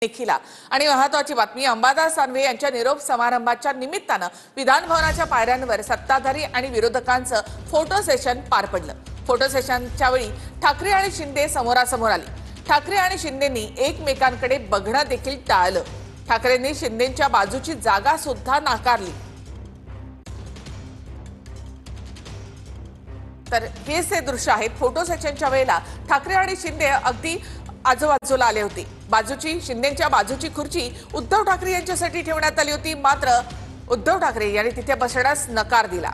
देखील आणि महत्त्वाची बातमी अंबादास दानवे यांच्या निरोप समारंभाच्या निमित्तानं विधान भवनाच्या पायऱ्यांवर सत्ताधारी आणि विरोधकांचं फोटो सेशन पार पडलं। फोटो सेशनच्या वेळी ठाकरे आणि शिंदे समोरासमोर आले। ठाकरे आणि शिंदेंनी एकमेकांकडे बघणं देखील टाळलं। ठाकरेंनी शिंदेंच्या बाजूची जागा सुद्धा नाकारली। तर हेच ते दृश्य आहेत। फोटो सेशनच्या वेळेला ठाकरे आणि शिंदे अगदी आजूबाजूला आले होते। बाजूची शिंदेंच्या बाजूची खुर्ची उद्धव ठाकरे यांच्यासाठी ठेवण्यात आली होती, मात्र उद्धव ठाकरे यांनी तिथे बसण्यास नकार दिला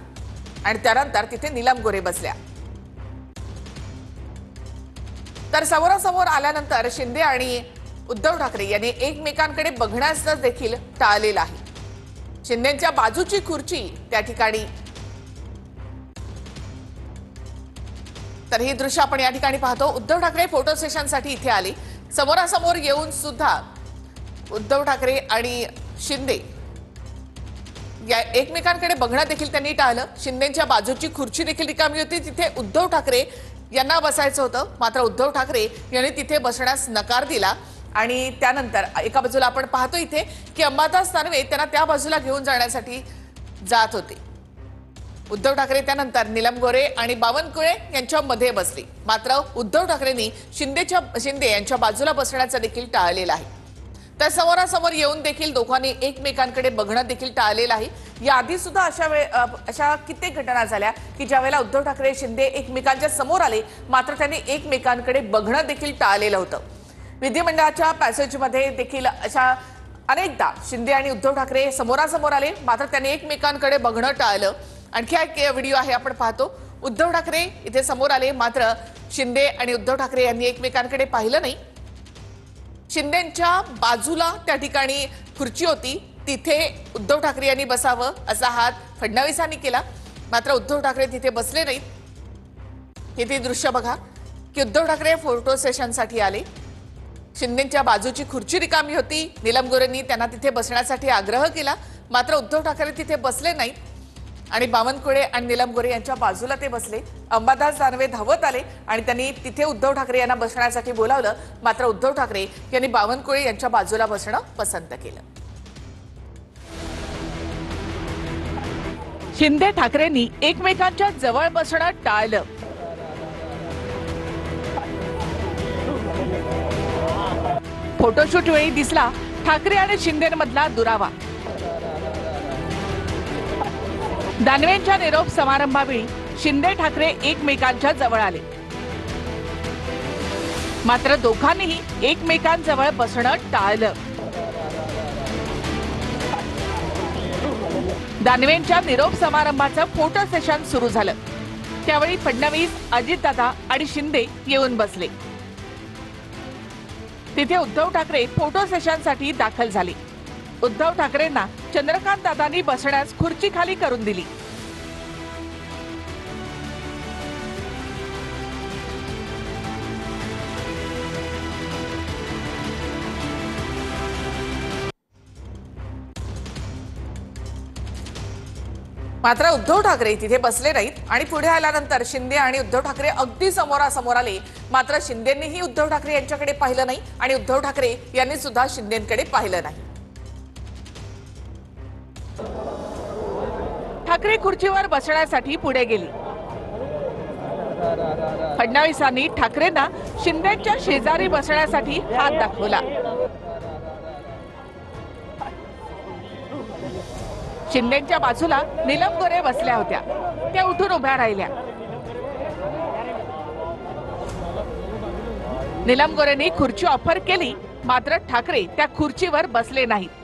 आणि त्यानंतर तिथे नीलम गोरे बसल्या। तर समोरासमोर आल्यानंतर शिंदे आणि उद्धव ठाकरे यांनी एकमेकांकडे बघण्यास देखील टाळलेलं आहे। शिंदेंच्या बाजूची खुर्ची त्या ठिकाणी तर ही दृश्य आपण या ठिकाणी पाहतो। उद्धव ठाकरे फोटो सेशनसाठी इथे आले। समोरासमोर येऊन सुद्धा उद्धव ठाकरे आणि शिंदे या एकमेकांकडे बघणं देखील त्यांनी टाळलं। शिंदेंच्या बाजूची खुर्ची देखील रिकामी होती, तिथे उद्धव ठाकरे यांना बसायचं होतं, मात्र उद्धव ठाकरे यांनी तिथे बसण्यास नकार दिला आणि त्यानंतर एका बाजूला आपण पाहतो इथे की अंबादास दानवे त्यांना त्या बाजूला घेऊन जाण्यासाठी जात होते। उद्धव ठाकरे त्यानंतर नीलम गोरे आणि बावनकुळे यांच्यामध्ये बसले, मात्र उद्धव ठाकरेंनी शिंदे यांच्या बाजूला बसण्याचं देखील टाळलेलं आहे। तर समोरासमोर येऊन देखील दोघांनी एकमेकांकडे बघणं देखील टाळलेलं आहे। याआधी सुद्धा अशा कित्येक घटना झाल्या की ज्यावेळेला उद्धव ठाकरे शिंदे एकमेकांच्या समोर आले, मात्र त्यांनी एकमेकांकडे बघणं देखील टाळलेलं होतं। विधिमंडळाच्या पॅसेजमध्ये देखील अशा अनेकदा शिंदे आणि उद्धव ठाकरे समोरासमोर आले, मात्र त्यांनी एकमेकांकडे बघणं टाळलं। आणखी एक व्हिडिओ आहे, आपण पाहतो। उद्धव ठाकरे इथे समोर आले, मात्र शिंदे आणि उद्धव ठाकरे यांनी एकमेकांकडे पाहिलं नाही। शिंदेंच्या बाजूला त्या ठिकाणी खुर्ची होती, तिथे उद्धव ठाकरे यांनी बसावं असा हात फडणवीसांनी केला, मात्र उद्धव ठाकरे तिथे बसले नाहीत। हे दृश्य बघा की उद्धव ठाकरे फोटो सेशनसाठी आले। शिंदेंच्या बाजूची खुर्ची रिकामी होती, नीलम गोरेंनी त्यांना तिथे बसण्यासाठी आग्रह केला, मात्र उद्धव ठाकरे तिथे बसले नाहीत आणि बावनकुळे आणि नीलम गोरे यांच्या बाजूला ते बसले। अंबादास दानवे धावत आले आणि त्यांनी तिथे उद्धव ठाकरे यांना बसण्यासाठी बोलावलं, मात्र उद्धव ठाकरे यांनी बावनकुळे यांच्या बाजूला बसणं पसंत केलं। शिंदे ठाकरेंनी एकमेकांच्या जवळ बसणं टाळलं। फोटोशूट वेळी दिसला ठाकरे आणि शिंदेमधला दुरावा। दानवेंच्या निरोप समारंभावेळी शिंदे ठाकरे एकमेकांच्या जवळ आले, मात्र दोघांनीही एकमेकांजवळ बसणं टाळलं। दानवेंच्या निरोप समारंभाचं फोटो सेशन सुरू झालं, त्यावेळी फडणवीस, अजितदादा आणि शिंदे येऊन बसले। तिथे उद्धव ठाकरे फोटो सेशनसाठी दाखल झाले। उद्धव ठाकरेंना चंद्रकांत दादांनी बसण्यास खुर्ची खाली करून दिली। मात्र उद्धव ठाकरे तिथे बसले नाहीत आणि पुढे आल्यानंतर शिंदे आणि उद्धव ठाकरे अगदी समोरासमोर आले, मात्र शिंदेंनीही उद्धव ठाकरे यांच्याकडे पाहिलं नाही आणि उद्धव ठाकरे यांनी सुद्धा शिंदेंकडे पाहिलं नाही। ठाकरे खुर्चीवर बसण्यासाठी पुढे गेली। फडणवीसांनी ठाकरेंना शिंदेंच्या शेजारी बसण्यासाठी हात दाखवला। शिंदेंच्या बाजूला नीलम गोरे बसल्या होत्या, त्या उठून उभ्या राहिल्या। नीलम गोरेंनी खुर्ची ऑफर केली, मात्र ठाकरे त्या खुर्चीवर बसले नाहीत।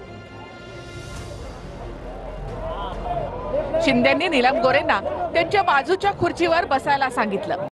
शिंदेंनी नीलम गोरेंना त्यांच्या बाजूच्या खुर्चीवर बसायला सांगितलं।